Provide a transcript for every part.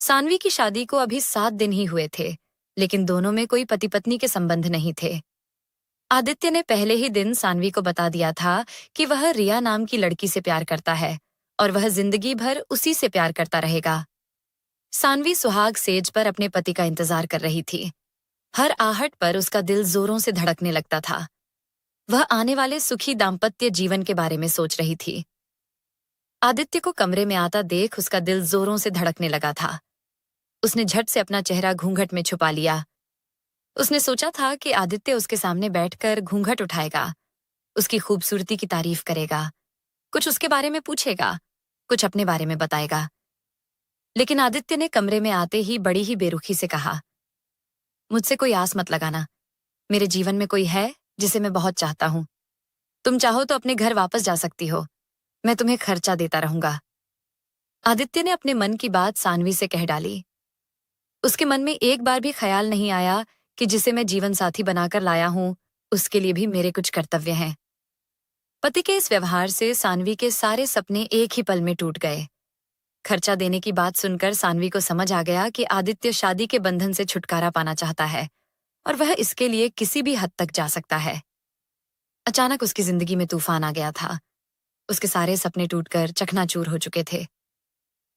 सानवी की शादी को अभी 7 दिन ही हुए थे, लेकिन दोनों में कोई पति पत्नी के संबंध नहीं थे। आदित्य ने पहले ही दिन सानवी को बता दिया था कि वह रिया नाम की लड़की से प्यार करता है और वह जिंदगी भर उसी से प्यार करता रहेगा। सानवी सुहाग सेज पर अपने पति का इंतजार कर रही थी। हर आहट पर उसका दिल जोरों से धड़कने लगता था। वह आने वाले सुखी दाम्पत्य जीवन के बारे में सोच रही थी। आदित्य को कमरे में आता देख उसका दिल जोरों से धड़कने लगा था। उसने झट से अपना चेहरा घूंघट में छुपा लिया। उसने सोचा था कि आदित्य उसके सामने बैठकर घूंघट उठाएगा, उसकी खूबसूरती की तारीफ करेगा, कुछ उसके बारे में पूछेगा, कुछ अपने बारे में बताएगा। लेकिन आदित्य ने कमरे में आते ही बड़ी ही बेरुखी से कहा, मुझसे कोई आस मत लगाना। मेरे जीवन में कोई है जिसे मैं बहुत चाहता हूं। तुम चाहो तो अपने घर वापस जा सकती हो। मैं तुम्हें खर्चा देता रहूंगा। आदित्य ने अपने मन की बात सानवी से कह डाली। उसके मन में एक बार भी ख्याल नहीं आया कि जिसे मैं जीवन साथी बनाकर लाया हूं, उसके लिए भी मेरे कुछ कर्तव्य हैं। पति के इस व्यवहार से सानवी के सारे सपने एक ही पल में टूट गए। खर्चा देने की बात सुनकर सानवी को समझ आ गया कि आदित्य शादी के बंधन से छुटकारा पाना चाहता है और वह इसके लिए किसी भी हद तक जा सकता है। अचानक उसकी जिंदगी में तूफान आ गया था। उसके सारे सपने टूटकर चकनाचूर हो चुके थे।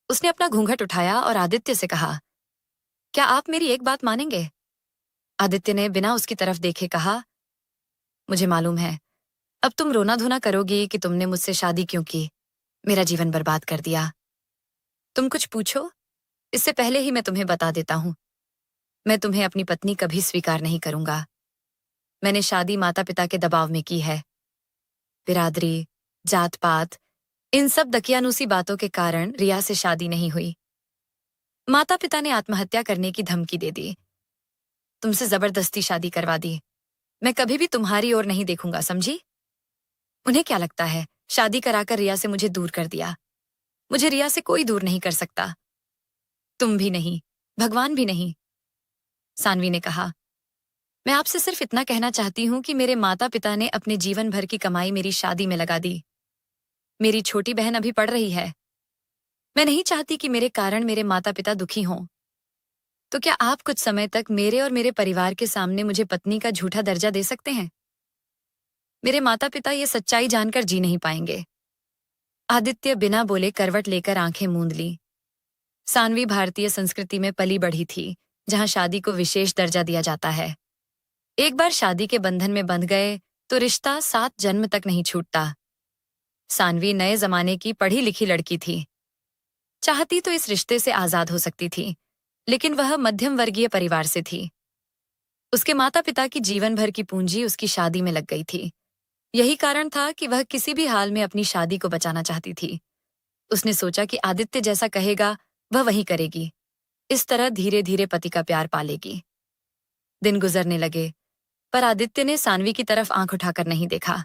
उसने अपना घूंघट उठाया और आदित्य से कहा, क्या आप मेरी एक बात मानेंगे? आदित्य ने बिना उसकी तरफ देखे कहा, मुझे मालूम है। अब तुम रोना धोना करोगी कि तुमने मुझसे शादी क्यों की, मेरा जीवन बर्बाद कर दिया। तुम कुछ पूछो, इससे पहले ही मैं तुम्हें बता देता हूं। मैं तुम्हें अपनी पत्नी कभी स्वीकार नहीं करूंगा। मैंने शादी माता पिता के दबाव में की है। बिरादरी, जात पात, इन सब दकियानूसी बातों के कारण रिया से शादी नहीं हुई। माता पिता ने आत्महत्या करने की धमकी दे दी। तुमसे जबरदस्ती शादी करवा दी। मैं कभी भी तुम्हारी ओर नहीं देखूंगा, समझी? उन्हें क्या लगता है, शादी कराकर रिया से मुझे दूर कर दिया। मुझे रिया से कोई दूर नहीं कर सकता। तुम भी नहीं, भगवान भी नहीं। सानवी ने कहा, मैं आपसे सिर्फ इतना कहना चाहती हूं कि मेरे माता पिता ने अपने जीवन भर की कमाई मेरी शादी में लगा दी। मेरी छोटी बहन अभी पढ़ रही है। मैं नहीं चाहती कि मेरे कारण मेरे माता पिता दुखी हों। तो क्या आप कुछ समय तक मेरे और मेरे परिवार के सामने मुझे पत्नी का झूठा दर्जा दे सकते हैं? मेरे माता पिता ये सच्चाई जानकर जी नहीं पाएंगे। आदित्य बिना बोले करवट लेकर आंखें मूंद ली। सानवी भारतीय संस्कृति में पली बढ़ी थी, जहां शादी को विशेष दर्जा दिया जाता है। एक बार शादी के बंधन में बंध गए तो रिश्ता 7 जन्म तक नहीं छूटता। सानवी नए जमाने की पढ़ी लिखी लड़की थी। चाहती तो इस रिश्ते से आजाद हो सकती थी, लेकिन वह मध्यम वर्गीय परिवार से थी। उसके माता पिता की जीवन भर की पूंजी उसकी शादी में लग गई थी। यही कारण था कि वह किसी भी हाल में अपनी शादी को बचाना चाहती थी। उसने सोचा कि आदित्य जैसा कहेगा वह वही करेगी। इस तरह धीरे धीरे पति का प्यार पालेगी। दिन गुजरने लगे, पर आदित्य ने सानवी की तरफ आंख उठाकर नहीं देखा।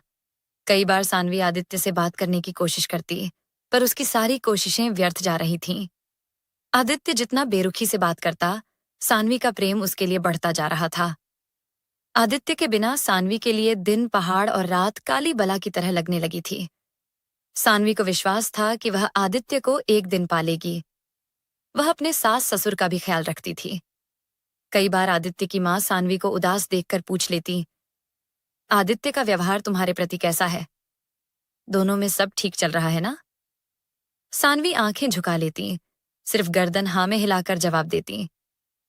कई बार सानवी आदित्य से बात करने की कोशिश करती, पर उसकी सारी कोशिशें व्यर्थ जा रही थीं। आदित्य जितना बेरुखी से बात करता, सानवी का प्रेम उसके लिए बढ़ता जा रहा था। आदित्य के बिना सानवी के लिए दिन पहाड़ और रात काली बला की तरह लगने लगी थी। सानवी को विश्वास था कि वह आदित्य को एक दिन पालेगी। वह अपने सास ससुर का भी ख्याल रखती थी। कई बार आदित्य की मां सानवी को उदास देखकर पूछ लेती, आदित्य का व्यवहार तुम्हारे प्रति कैसा है? दोनों में सब ठीक चल रहा है ना? सानवी आंखें झुका लेती, सिर्फ गर्दन हाँ में हिलाकर जवाब देती।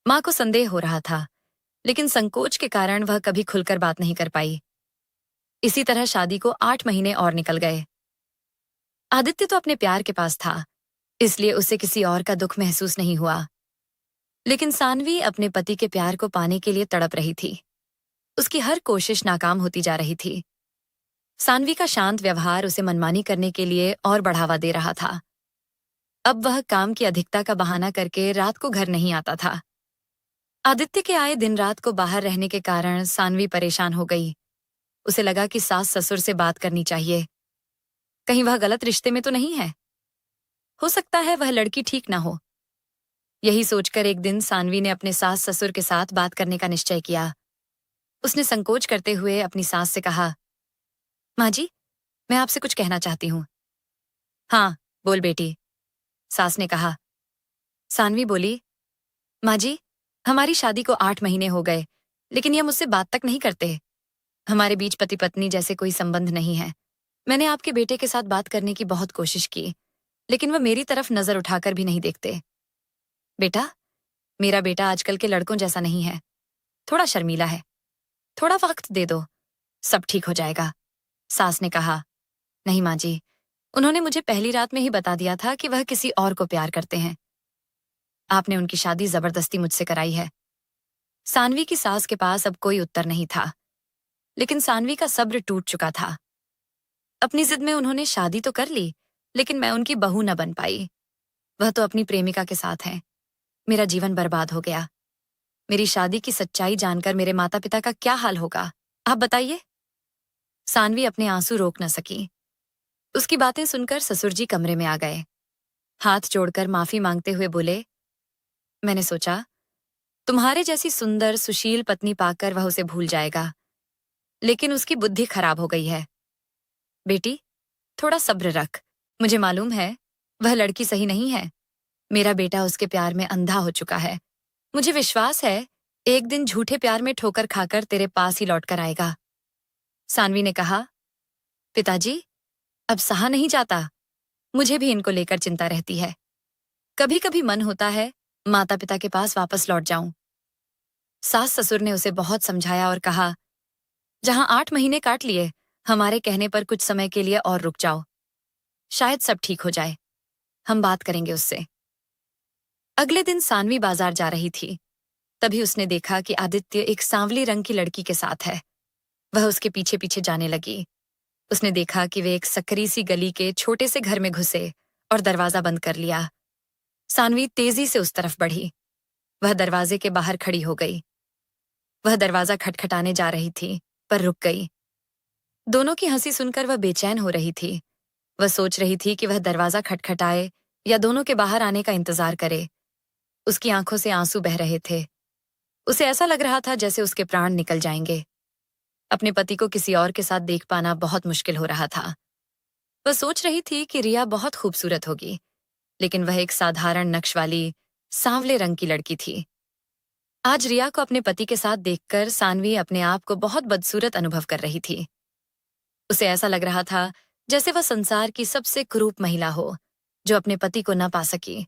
मां को संदेह हो रहा था, लेकिन संकोच के कारण वह कभी खुलकर बात नहीं कर पाई। इसी तरह शादी को 8 महीने और निकल गए। आदित्य तो अपने प्यार के पास था, इसलिए उसे किसी और का दुख महसूस नहीं हुआ। लेकिन सानवी अपने पति के प्यार को पाने के लिए तड़प रही थी। उसकी हर कोशिश नाकाम होती जा रही थी। सानवी का शांत व्यवहार उसे मनमानी करने के लिए और बढ़ावा दे रहा था। अब वह काम की अधिकता का बहाना करके रात को घर नहीं आता था। आदित्य के आए दिन रात को बाहर रहने के कारण सानवी परेशान हो गई। उसे लगा कि सास ससुर से बात करनी चाहिए। कहीं वह गलत रिश्ते में तो नहीं है? हो सकता है वह लड़की ठीक ना हो। यही सोचकर एक दिन सानवी ने अपने सास ससुर के साथ बात करने का निश्चय किया। उसने संकोच करते हुए अपनी सास से कहा, माँ जी, मैं आपसे कुछ कहना चाहती हूँ। हाँ, बोल बेटी, सास ने कहा। सानवी बोली, माँ जी, हमारी शादी को 8 महीने हो गए, लेकिन ये मुझसे बात तक नहीं करते। हमारे बीच पति पत्नी जैसे कोई संबंध नहीं है। मैंने आपके बेटे के साथ बात करने की बहुत कोशिश की, लेकिन वह मेरी तरफ नजर उठाकर भी नहीं देखते। बेटा, मेरा बेटा आजकल के लड़कों जैसा नहीं है। थोड़ा शर्मीला है। थोड़ा वक्त दे दो, सब ठीक हो जाएगा। सास ने कहा, नहीं माँ जी, उन्होंने मुझे पहली रात में ही बता दिया था कि वह किसी और को प्यार करते हैं। आपने उनकी शादी जबरदस्ती मुझसे कराई है। सानवी की सास के पास अब कोई उत्तर नहीं था, लेकिन सानवी का सब्र टूट चुका था। अपनी जिद में उन्होंने शादी तो कर ली, लेकिन मैं उनकी बहू न बन पाई। वह तो अपनी प्रेमिका के साथ हैं। मेरा जीवन बर्बाद हो गया। मेरी शादी की सच्चाई जानकर मेरे माता पिता का क्या हाल होगा, आप बताइए। सानवी अपने आंसू रोक न सकी। उसकी बातें सुनकर ससुर जी कमरे में आ गए। हाथ जोड़कर माफी मांगते हुए बोले, मैंने सोचा तुम्हारे जैसी सुंदर सुशील पत्नी पाकर वह उसे भूल जाएगा, लेकिन उसकी बुद्धि खराब हो गई है। बेटी, थोड़ा सब्र रख। मुझे मालूम है वह लड़की सही नहीं है। मेरा बेटा उसके प्यार में अंधा हो चुका है। मुझे विश्वास है एक दिन झूठे प्यार में ठोकर खाकर तेरे पास ही लौट कर आएगा। सानवी ने कहा, पिताजी, अब सहा नहीं जाता। मुझे भी इनको लेकर चिंता रहती है। कभी कभी मन होता है माता पिता के पास वापस लौट जाऊं। सास ससुर ने उसे बहुत समझाया और कहा, जहां 8 महीने काट लिए, हमारे कहने पर कुछ समय के लिए और रुक जाओ। शायद सब ठीक हो जाए। हम बात करेंगे उससे। अगले दिन सानवी बाजार जा रही थी। तभी उसने देखा कि आदित्य एक सांवली रंग की लड़की के साथ है। वह उसके पीछे पीछे जाने लगी। उसने देखा कि वे एक सकरी सी गली के छोटे से घर में घुसे और दरवाजा बंद कर लिया। सानवी तेजी से उस तरफ बढ़ी। वह दरवाजे के बाहर खड़ी हो गई। वह दरवाजा खटखटाने जा रही थी, पर रुक गई। दोनों की हंसी सुनकर वह बेचैन हो रही थी। वह सोच रही थी कि वह दरवाजा खटखटाए या दोनों के बाहर आने का इंतजार करे। उसकी आंखों से आंसू बह रहे थे। उसे ऐसा लग रहा था जैसे उसके प्राण निकल जाएंगे। अपने पति को किसी और के साथ देख पाना बहुत मुश्किल हो रहा था। वह सोच रही थी कि रिया बहुत खूबसूरत होगी, लेकिन वह एक साधारण नक्श वाली सांवले रंग की लड़की थी। आज रिया को अपने पति के साथ देखकर सानवी अपने आप को बहुत बदसूरत अनुभव कर रही थी। उसे ऐसा लग रहा था जैसे वह संसार की सबसे कुरूप महिला हो, जो अपने पति को न पा सकी।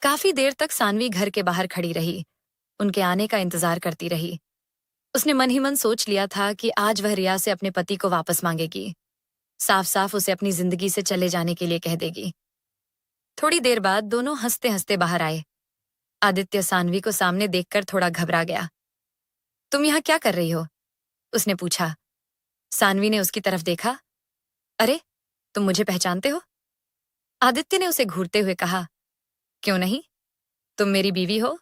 काफी देर तक सानवी घर के बाहर खड़ी रही, उनके आने का इंतजार करती रही। उसने मन ही मन सोच लिया था कि आज वह रिया से अपने पति को वापस मांगेगी। साफ साफ उसे अपनी जिंदगी से चले जाने के लिए कह देगी। थोड़ी देर बाद दोनों हंसते हंसते बाहर आए। आदित्य सानवी को सामने देखकर थोड़ा घबरा गया। तुम यहाँ क्या कर रही हो? उसने पूछा। सानवी ने उसकी तरफ देखा। अरे, तुम मुझे पहचानते हो? आदित्य ने उसे घूरते हुए कहा, क्यों नहीं, तुम मेरी बीवी हो।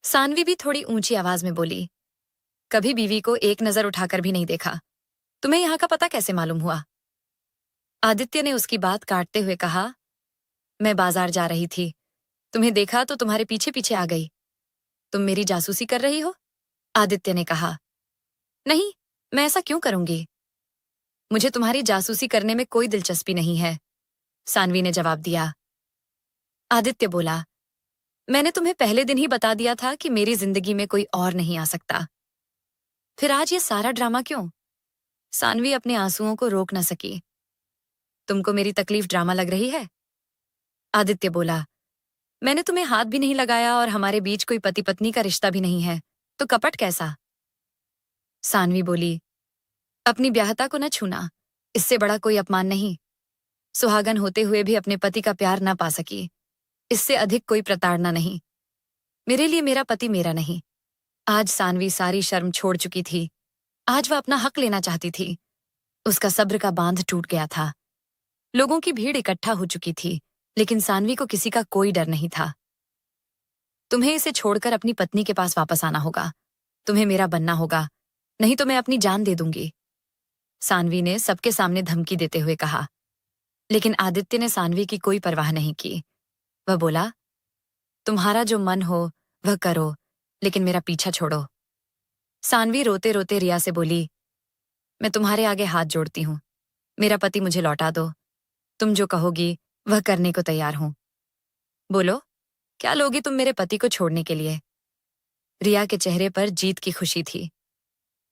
सानवी भी थोड़ी ऊंची आवाज में बोली, कभी बीवी को एक नजर उठाकर भी नहीं देखा। तुम्हें यहाँ का पता कैसे मालूम हुआ? आदित्य ने उसकी बात काटते हुए कहा, मैं बाजार जा रही थी, तुम्हें देखा तो तुम्हारे पीछे पीछे आ गई। तुम मेरी जासूसी कर रही हो? आदित्य ने कहा। नहीं, मैं ऐसा क्यों करूंगी? मुझे तुम्हारी जासूसी करने में कोई दिलचस्पी नहीं है, सानवी ने जवाब दिया। आदित्य बोला, मैंने तुम्हें पहले दिन ही बता दिया था कि मेरी जिंदगी में कोई और नहीं आ सकता। फिर आज ये सारा ड्रामा क्यों? सानवी अपने आंसुओं को रोक न सकी। तुमको मेरी तकलीफ ड्रामा लग रही है? आदित्य बोला, मैंने तुम्हें हाथ भी नहीं लगाया और हमारे बीच कोई पति पत्नी का रिश्ता भी नहीं है, तो कपट कैसा? सानवी बोली, अपनी ब्याहता को न छूना, इससे बड़ा कोई अपमान नहीं। सुहागन होते हुए भी अपने पति का प्यार न पा सकी, इससे अधिक कोई प्रताड़ना नहीं। मेरे लिए मेरा पति मेरा नहीं। आज सानवी सारी शर्म छोड़ चुकी थी। आज वह अपना हक लेना चाहती थी। उसका सब्र का बांध टूट गया था। लोगों की भीड़ इकट्ठा हो चुकी थी, लेकिन सानवी को किसी का कोई डर नहीं था। तुम्हें इसे छोड़कर अपनी पत्नी के पास वापस आना होगा। तुम्हें मेरा बनना होगा, नहीं तो मैं अपनी जान दे दूंगी, सानवी ने सबके सामने धमकी देते हुए कहा। लेकिन आदित्य ने सानवी की कोई परवाह नहीं की। वह बोला, तुम्हारा जो मन हो वह करो, लेकिन मेरा पीछा छोड़ो। सानवी रोते रोते रिया से बोली, मैं तुम्हारे आगे हाथ जोड़ती हूँ, मेरा पति मुझे लौटा दो। तुम जो कहोगी वह करने को तैयार हूं। बोलो, क्या लोगी तुम मेरे पति को छोड़ने के लिए? रिया के चेहरे पर जीत की खुशी थी।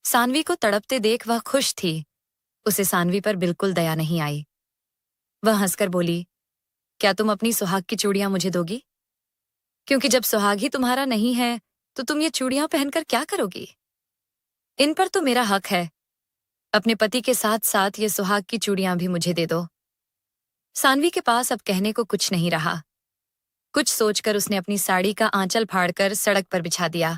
सानवी को तड़पते देख वह खुश थी। उसे सानवी पर बिल्कुल दया नहीं आई। वह हंसकर बोली, क्या तुम अपनी सुहाग की चूड़ियां मुझे दोगी? क्योंकि जब सुहाग ही तुम्हारा नहीं है तो तुम ये चूड़ियां पहनकर क्या करोगी? इन पर तो मेरा हक है। अपने पति के साथ साथ ये सुहाग की चूड़ियां भी मुझे दे दो। सानवी के पास अब कहने को कुछ नहीं रहा। कुछ सोचकर उसने अपनी साड़ी का आंचल फाड़कर सड़क पर बिछा दिया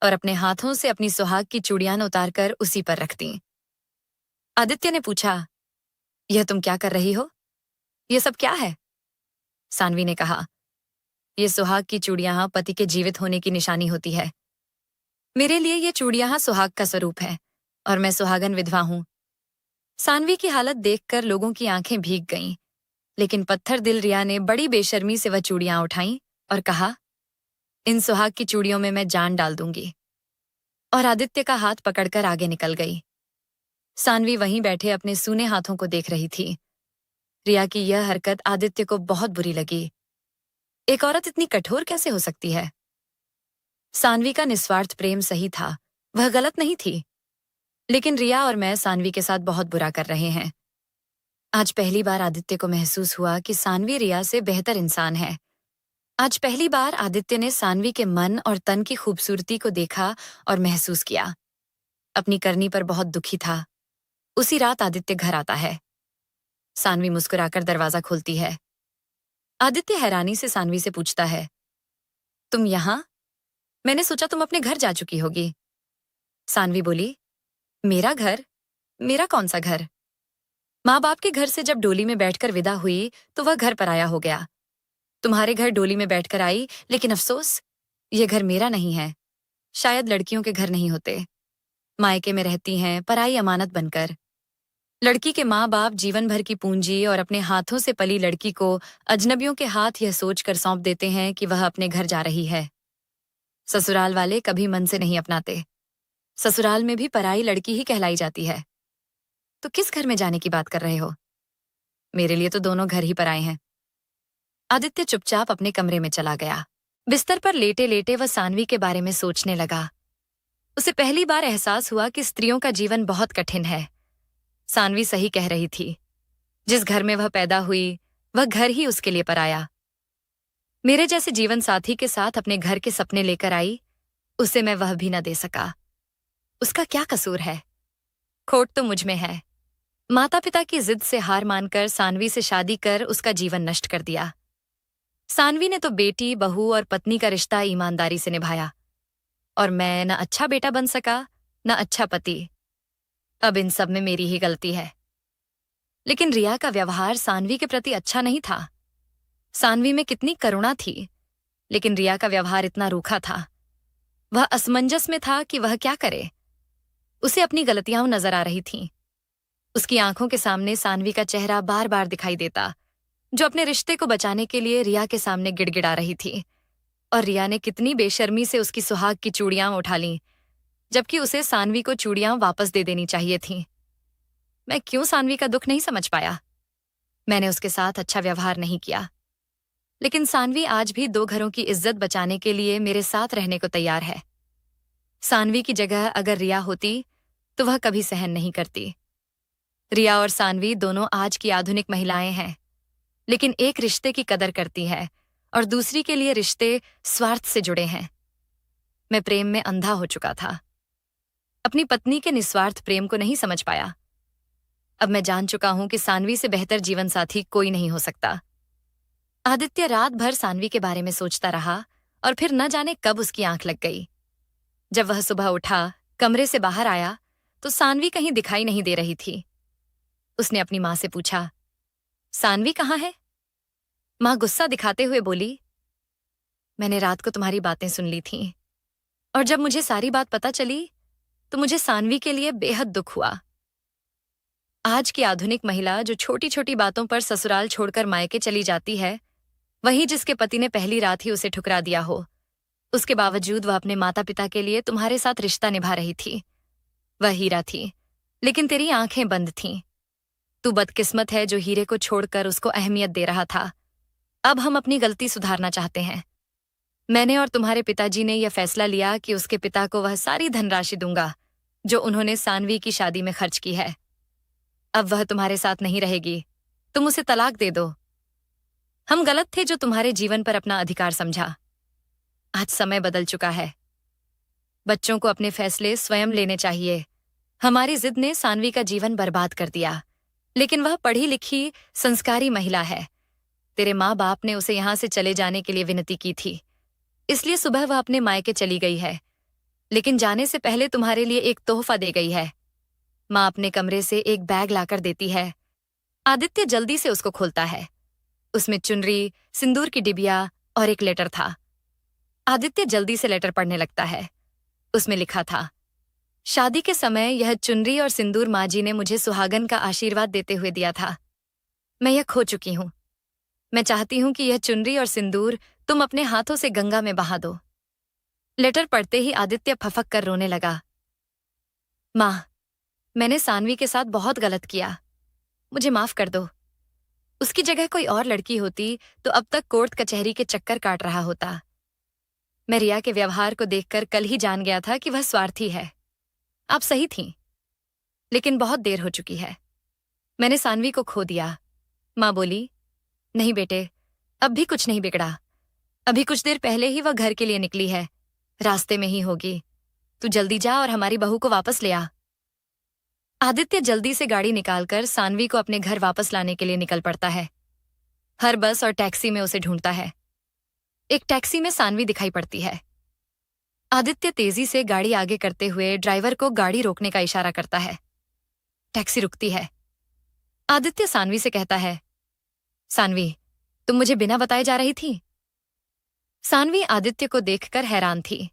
और अपने हाथों से अपनी सुहाग की चूड़ियां उतारकर उसी पर रख दी। आदित्य ने पूछा, यह तुम क्या कर रही हो? यह सब क्या है? सानवी ने कहा, ये सुहाग की चूड़ियां पति के जीवित होने की निशानी होती है। मेरे लिए ये चूड़ियां सुहाग का स्वरूप है और मैं सुहागन विधवा हूं। सानवी की हालत देखकर लोगों की आंखें भीग गईं, लेकिन पत्थर दिल रिया ने बड़ी बेशर्मी से वह चूड़ियां उठाईं और कहा, इन सुहाग की चूड़ियों में मैं जान डाल दूंगी। और आदित्य का हाथ पकड़कर आगे निकल गई। सानवी वहीं बैठे अपने सूने हाथों को देख रही थी। रिया की यह हरकत आदित्य को बहुत बुरी लगी। एक औरत इतनी कठोर कैसे हो सकती है? सानवी का निस्वार्थ प्रेम सही था, वह गलत नहीं थी। लेकिन रिया और मैं सानवी के साथ बहुत बुरा कर रहे हैं। आज पहली बार आदित्य को महसूस हुआ कि सानवी रिया से बेहतर इंसान है। आज पहली बार आदित्य ने सानवी के मन और तन की खूबसूरती को देखा और महसूस किया। अपनी करनी पर बहुत दुखी था। उसी रात आदित्य घर आता है। सानवी मुस्कुराकर दरवाजा खोलती है। आदित्य हैरानी से सानवी से पूछता है, तुम यहां? मैंने सोचा तुम अपने घर जा चुकी होगी। सानवी बोली, मेरा घर? मेरा कौन सा घर? माँ बाप के घर से जब डोली में बैठकर विदा हुई तो वह घर पराया हो गया। तुम्हारे घर डोली में बैठकर आई, लेकिन अफसोस, ये घर मेरा नहीं है। शायद लड़कियों के घर नहीं होते। मायके में रहती हैं पराई अमानत बनकर। लड़की के माँ बाप जीवन भर की पूंजी और अपने हाथों से पली लड़की को अजनबियों के हाथ यह सोचकर सौंप देते हैं कि वह अपने घर जा रही है। ससुराल वाले कभी मन से नहीं अपनाते। ससुराल में भी पराई लड़की ही कहलाई जाती है। तो किस घर में जाने की बात कर रहे हो? मेरे लिए तो दोनों घर ही पराए हैं। आदित्य चुपचाप अपने कमरे में चला गया। बिस्तर पर लेटे लेटे वह सानवी के बारे में सोचने लगा। उसे पहली बार एहसास हुआ कि स्त्रियों का जीवन बहुत कठिन है। सानवी सही कह रही थी। जिस घर में वह पैदा हुई, वह घर ही उसके लिए पराया। मेरे जैसे जीवन साथी के साथ अपने घर के सपने लेकर आई, उसे मैं वह भी न दे सका। उसका क्या कसूर है? खोट तो मुझ में है। माता पिता की जिद से हार मानकर सानवी से शादी कर उसका जीवन नष्ट कर दिया। सानवी ने तो बेटी, बहू और पत्नी का रिश्ता ईमानदारी से निभाया, और मैं न अच्छा बेटा बन सका, न अच्छा पति। अब इन सब में मेरी ही गलती है। लेकिन रिया का व्यवहार सानवी के प्रति अच्छा नहीं था। सानवी में कितनी करुणा थी, लेकिन रिया का व्यवहार इतना रूखा था। वह असमंजस में था कि वह क्या करे। उसे अपनी गलतियां नजर आ रही थीं। उसकी आंखों के सामने सानवी का चेहरा बार बार दिखाई देता, जो अपने रिश्ते को बचाने के लिए रिया के सामने गिड़गिड़ा रही थी। और रिया ने कितनी बेशर्मी से उसकी सुहाग की चूड़ियां उठा लीं, जबकि उसे सानवी को चूड़ियां वापस दे देनी चाहिए थीं। मैं क्यों सानवी का दुख नहीं समझ पाया? मैंने उसके साथ अच्छा व्यवहार नहीं किया। लेकिन सानवी आज भी दो घरों की इज्जत बचाने के लिए मेरे साथ रहने को तैयार है। सानवी की जगह अगर रिया होती तो वह कभी सहन नहीं करती। रिया और सानवी दोनों आज की आधुनिक महिलाएं हैं, लेकिन एक रिश्ते की कदर करती है और दूसरी के लिए रिश्ते स्वार्थ से जुड़े हैं। मैं प्रेम में अंधा हो चुका था। अपनी पत्नी के निस्वार्थ प्रेम को नहीं समझ पाया। अब मैं जान चुका हूं कि सानवी से बेहतर जीवन साथी कोई नहीं हो सकता। आदित्य रात भर सानवी के बारे में सोचता रहा और फिर न जाने कब उसकी आंख लग गई। जब वह सुबह उठा, कमरे से बाहर आया तो सानवी कहीं दिखाई नहीं दे रही थी। उसने अपनी मां से पूछा, सानवी कहाँ है? मां गुस्सा दिखाते हुए बोली, मैंने रात को तुम्हारी बातें सुन ली थीं, और जब मुझे सारी बात पता चली तो मुझे सानवी के लिए बेहद दुख हुआ। आज की आधुनिक महिला जो छोटी छोटी बातों पर ससुराल छोड़कर मायके चली जाती है, वही जिसके पति ने पहली रात ही उसे ठुकरा दिया हो, उसके बावजूद वह अपने माता पिता के लिए तुम्हारे साथ रिश्ता निभा रही थी। वह हीरा थी, लेकिन तेरी आंखें बंद थीं। तू बदकिस्मत है जो हीरे को छोड़कर उसको अहमियत दे रहा था। अब हम अपनी गलती सुधारना चाहते हैं। मैंने और तुम्हारे पिताजी ने यह फैसला लिया कि उसके पिता को वह सारी धनराशि दूंगा जो उन्होंने सानवी की शादी में खर्च की है। अब वह तुम्हारे साथ नहीं रहेगी। तुम उसे तलाक दे दो। हम गलत थे जो तुम्हारे जीवन पर अपना अधिकार समझा। आज समय बदल चुका है। बच्चों को अपने फैसले स्वयं लेने चाहिए। हमारी जिद ने सानवी का जीवन बर्बाद कर दिया, लेकिन वह पढ़ी लिखी संस्कारी महिला है। तेरे माँ बाप ने उसे यहां से चले जाने के लिए विनती की थी, इसलिए सुबह वह अपने मायके चली गई है, लेकिन जाने से पहले तुम्हारे लिए एक तोहफा दे गई है। माँ अपने कमरे से एक बैग लाकर देती है। आदित्य जल्दी से उसको खोलता है। उसमें चुनरी, सिंदूर की डिबिया और एक लेटर था। आदित्य जल्दी से लेटर पढ़ने लगता है। उसमें लिखा था, शादी के समय यह चुनरी और सिंदूर माँ जी ने मुझे सुहागन का आशीर्वाद देते हुए दिया था। मैं यह खो चुकी हूं। मैं चाहती हूं कि यह चुनरी और सिंदूर तुम अपने हाथों से गंगा में बहा दो। लेटर पढ़ते ही आदित्य फफक कर रोने लगा। माँ, मैंने सानवी के साथ बहुत गलत किया। मुझे माफ कर दो। उसकी जगह कोई और लड़की होती तो अब तक कोर्ट कचहरी के चक्कर काट रहा होता। मैं रिया के व्यवहार को देखकर कल ही जान गया था कि वह स्वार्थी है। आप सही थीं, लेकिन बहुत देर हो चुकी है। मैंने सानवी को खो दिया। माँ बोली, नहीं बेटे, अब भी कुछ नहीं बिगड़ा। अभी कुछ देर पहले ही वह घर के लिए निकली है। रास्ते में ही होगी। तू जल्दी जा और हमारी बहू को वापस ले आ। आदित्य जल्दी से गाड़ी निकालकर सानवी को अपने घर वापस लाने के लिए निकल पड़ता है। हर बस और टैक्सी में उसे ढूंढता है। एक टैक्सी में सानवी दिखाई पड़ती है। आदित्य तेजी से गाड़ी आगे करते हुए ड्राइवर को गाड़ी रोकने का इशारा करता है। टैक्सी रुकती है। आदित्य सानवी से कहता है, सानवी, तुम मुझे बिना बताए जा रही थी? सानवी आदित्य को देखकर हैरान थी।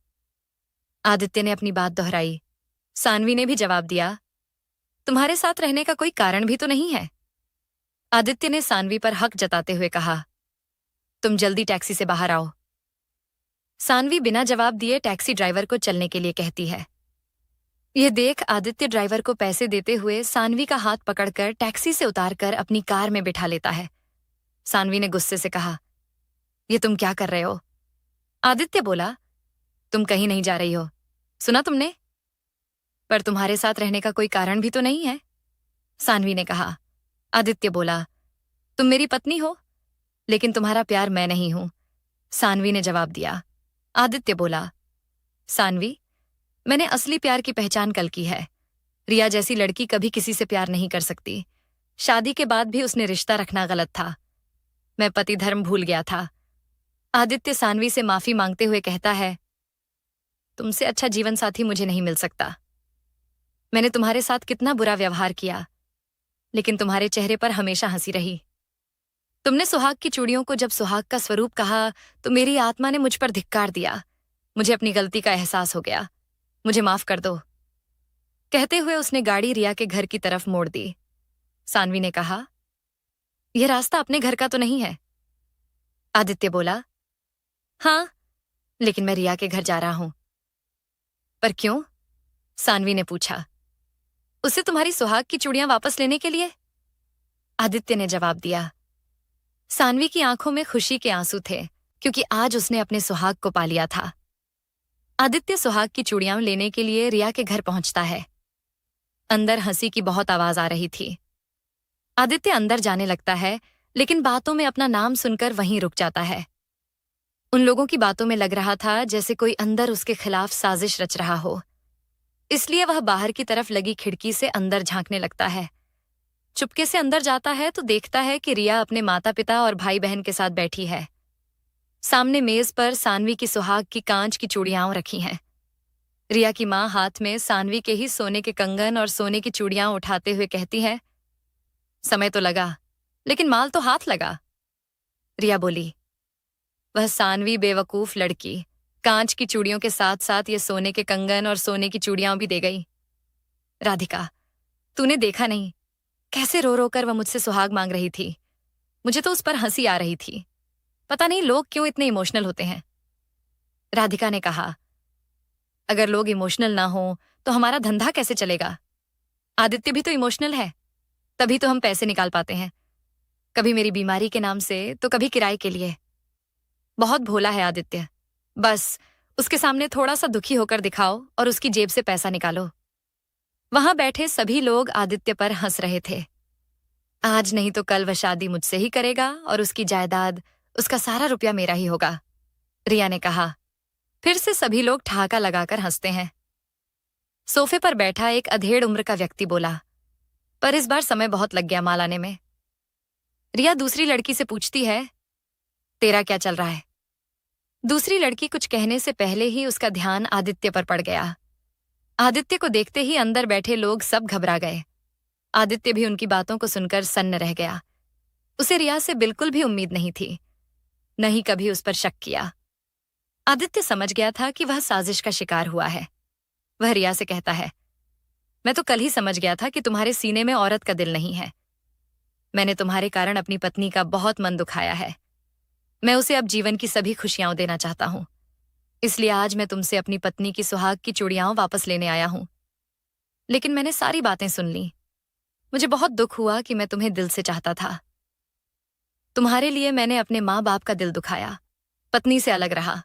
आदित्य ने अपनी बात दोहराई। सानवी ने भी जवाब दिया, तुम्हारे साथ रहने का कोई कारण भी तो नहीं है। आदित्य ने सानवी पर हक जताते हुए कहा, तुम जल्दी टैक्सी से बाहर आओ। सानवी बिना जवाब दिए टैक्सी ड्राइवर को चलने के लिए कहती है। यह देख आदित्य ड्राइवर को पैसे देते हुए सानवी का हाथ पकड़कर टैक्सी से उतारकर अपनी कार में बिठा लेता है। सानवी ने गुस्से से कहा, यह तुम क्या कर रहे हो? आदित्य बोला, तुम कहीं नहीं जा रही हो, सुना तुमने? पर तुम्हारे साथ रहने का कोई कारण भी तो नहीं है, सानवी ने कहा। आदित्य बोला, तुम मेरी पत्नी हो, लेकिन तुम्हारा प्यार मैं नहीं हूं, सानवी ने जवाब दिया। आदित्य बोला, सानवी, मैंने असली प्यार की पहचान कल की है। रिया जैसी लड़की कभी किसी से प्यार नहीं कर सकती। शादी के बाद भी उसने रिश्ता रखना गलत था। मैं पति धर्म भूल गया था। आदित्य सानवी से माफी मांगते हुए कहता है, तुमसे अच्छा जीवन साथी मुझे नहीं मिल सकता। मैंने तुम्हारे साथ कितना बुरा व्यवहार किया, लेकिन तुम्हारे चेहरे पर हमेशा हंसी रही। तुमने सुहाग की चूड़ियों को जब सुहाग का स्वरूप कहा तो मेरी आत्मा ने मुझ पर धिक्कार दिया। मुझे अपनी गलती का एहसास हो गया। मुझे माफ कर दो। कहते हुए उसने गाड़ी रिया के घर की तरफ मोड़ दी। सानवी ने कहा, यह रास्ता अपने घर का तो नहीं है? आदित्य बोला, हाँ, लेकिन मैं रिया के घर जा रहा हूं। पर क्यों? सानवी ने पूछा। उसे तुम्हारी सुहाग की चूड़ियां वापस लेने के लिए? आदित्य ने जवाब दिया। सानवी की आंखों में खुशी के आंसू थे, क्योंकि आज उसने अपने सुहाग को पा लिया था। आदित्य सुहाग की चूड़ियां लेने के लिए रिया के घर पहुंचता है। अंदर हंसी की बहुत आवाज आ रही थी। आदित्य अंदर जाने लगता है, लेकिन बातों में अपना नाम सुनकर वहीं रुक जाता है। उन लोगों की बातों में लग रहा था जैसे कोई अंदर उसके खिलाफ साजिश रच रहा हो। इसलिए वह बाहर की तरफ लगी खिड़की से अंदर झांकने लगता है। चुपके से अंदर जाता है तो देखता है कि रिया अपने माता पिता और भाई बहन के साथ बैठी है। सामने मेज पर सानवी की सुहाग की कांच की चूड़ियां रखी हैं। रिया की मां हाथ में सानवी के ही सोने के कंगन और सोने की चूड़ियां उठाते हुए कहती है, समय तो लगा, लेकिन माल तो हाथ लगा। रिया बोली, वह सानवी बेवकूफ लड़की कांच की चूड़ियों के साथ साथ ये सोने के कंगन और सोने की चूड़ियां भी दे गई। राधिका, तूने देखा नहीं कैसे रो रो कर वह मुझसे सुहाग मांग रही थी? मुझे तो उस पर हंसी आ रही थी। पता नहीं लोग क्यों इतने इमोशनल होते हैं। राधिका ने कहा, अगर लोग इमोशनल ना हो तो हमारा धंधा कैसे चलेगा? आदित्य भी तो इमोशनल है, तभी तो हम पैसे निकाल पाते हैं, कभी मेरी बीमारी के नाम से तो कभी किराए के लिए। बहुत भोला है आदित्य, बस उसके सामने थोड़ा सा दुखी होकर दिखाओ और उसकी जेब से पैसा निकालो। वहां बैठे सभी लोग आदित्य पर हंस रहे थे। आज नहीं तो कल वह शादी मुझसे ही करेगा और उसकी जायदाद, उसका सारा रुपया मेरा ही होगा, रिया ने कहा। फिर से सभी लोग ठहाका लगाकर हंसते हैं। सोफे पर बैठा एक अधेड़ उम्र का व्यक्ति बोला, पर इस बार समय बहुत लग गया माल आने में। रिया दूसरी लड़की से पूछती है, तेरा क्या चल रहा है? दूसरी लड़की कुछ कहने से पहले ही उसका ध्यान आदित्य पर पड़ गया। आदित्य को देखते ही अंदर बैठे लोग सब घबरा गए। आदित्य भी उनकी बातों को सुनकर सन्न रह गया। उसे रिया से बिल्कुल भी उम्मीद नहीं थी, न ही कभी उस पर शक किया। आदित्य समझ गया था कि वह साजिश का शिकार हुआ है। वह रिया से कहता है, मैं तो कल ही समझ गया था कि तुम्हारे सीने में औरत का दिल नहीं है। मैंने तुम्हारे कारण अपनी पत्नी का बहुत मन दुखाया है। मैं उसे अब जीवन की सभी खुशियां देना चाहता हूं। इसलिए आज मैं तुमसे अपनी पत्नी की सुहाग की चूड़ियां वापस लेने आया हूं। लेकिन मैंने सारी बातें सुन ली। मुझे बहुत दुख हुआ कि मैं तुम्हें दिल से चाहता था। तुम्हारे लिए मैंने अपने माँ बाप का दिल दुखाया, पत्नी से अलग रहा।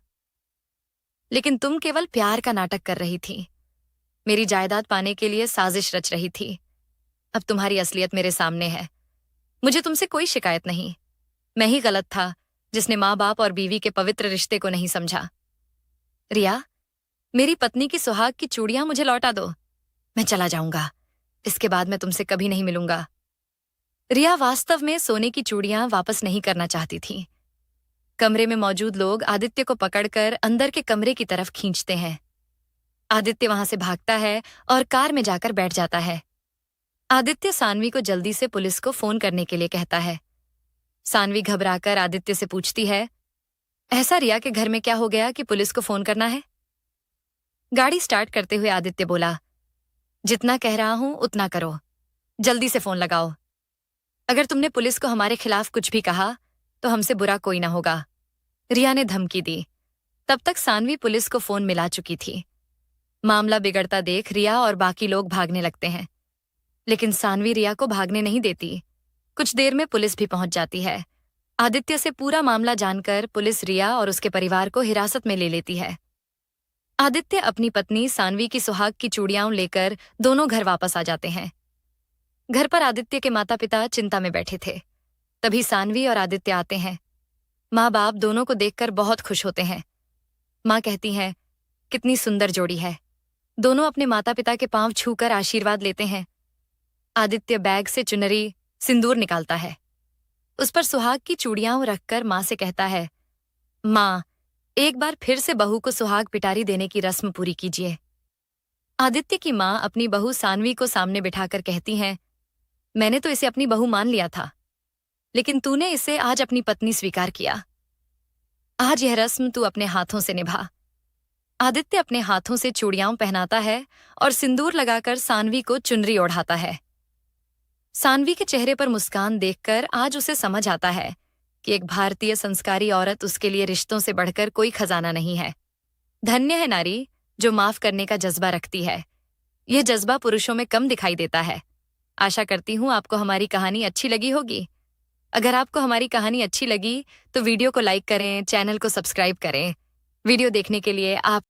लेकिन तुम केवल प्यार का नाटक कर रही थी, मेरी जायदाद पाने के लिए साजिश रच रही थी। अब तुम्हारी असलियत मेरे सामने है। मुझे तुमसे कोई शिकायत नहीं। मैं ही गलत था जिसने माँ बाप और बीवी के पवित्र रिश्ते को नहीं समझा। रिया, मेरी पत्नी की सुहाग की चूड़ियां मुझे लौटा दो। मैं चला जाऊंगा। इसके बाद मैं तुमसे कभी नहीं मिलूंगा। रिया वास्तव में सोने की चूड़ियां वापस नहीं करना चाहती थी। कमरे में मौजूद लोग आदित्य को पकड़कर अंदर के कमरे की तरफ खींचते हैं। आदित्य वहां से भागता है और कार में जाकर बैठ जाता है। आदित्य सानवी को जल्दी से पुलिस को फोन करने के लिए कहता है। सानवी घबराकर आदित्य से पूछती है, ऐसा रिया के घर में क्या हो गया कि पुलिस को फोन करना है? गाड़ी स्टार्ट करते हुए आदित्य बोला, जितना कह रहा हूं उतना करो। जल्दी से फोन लगाओ। अगर तुमने पुलिस को हमारे खिलाफ कुछ भी कहा तो हमसे बुरा कोई ना होगा, रिया ने धमकी दी। तब तक सानवी पुलिस को फोन मिला चुकी थी। मामला बिगड़ता देख रिया और बाकी लोग भागने लगते हैं, लेकिन सानवी रिया को भागने नहीं देती। कुछ देर में पुलिस भी पहुंच जाती है। आदित्य से पूरा मामला जानकर पुलिस रिया और उसके परिवार को हिरासत में ले लेती है। आदित्य अपनी पत्नी सानवी की सुहाग की चूड़ियां लेकर दोनों घर वापस आ जाते हैं। घर पर आदित्य के माता पिता चिंता में बैठे थे। तभी सानवी और आदित्य आते हैं। माँ बाप दोनों को देखकर बहुत खुश होते हैं। माँ कहती हैं, कितनी सुंदर जोड़ी है। दोनों अपने माता पिता के पांव छूकर आशीर्वाद लेते हैं। आदित्य बैग से चुनरी, सिंदूर निकालता है। उस पर सुहाग की चूड़ियां रखकर माँ से कहता है, माँ, एक बार फिर से बहू को सुहाग पिटारी देने की रस्म पूरी कीजिए। आदित्य की माँ अपनी बहू सानवी को सामने बिठाकर कहती हैं, मैंने तो इसे अपनी बहू मान लिया था, लेकिन तूने इसे आज अपनी पत्नी स्वीकार किया। आज यह रस्म तू अपने हाथों से निभा। आदित्य अपने हाथों से चूड़ियां पहनाता है और सिंदूर लगाकर सानवी को चुनरी ओढ़ाता है। सानवी के चेहरे पर मुस्कान देखकर आज उसे समझ आता है कि एक भारतीय संस्कारी औरत उसके लिए रिश्तों से बढ़कर कोई खजाना नहीं है। धन्य है नारी जो माफ करने का जज्बा रखती है। यह जज्बा पुरुषों में कम दिखाई देता है। आशा करती हूँ आपको हमारी कहानी अच्छी लगी होगी। अगर आपको हमारी कहानी अच्छी लगी तो वीडियो को लाइक करें, चैनल को सब्सक्राइब करें। वीडियो देखने के लिए आप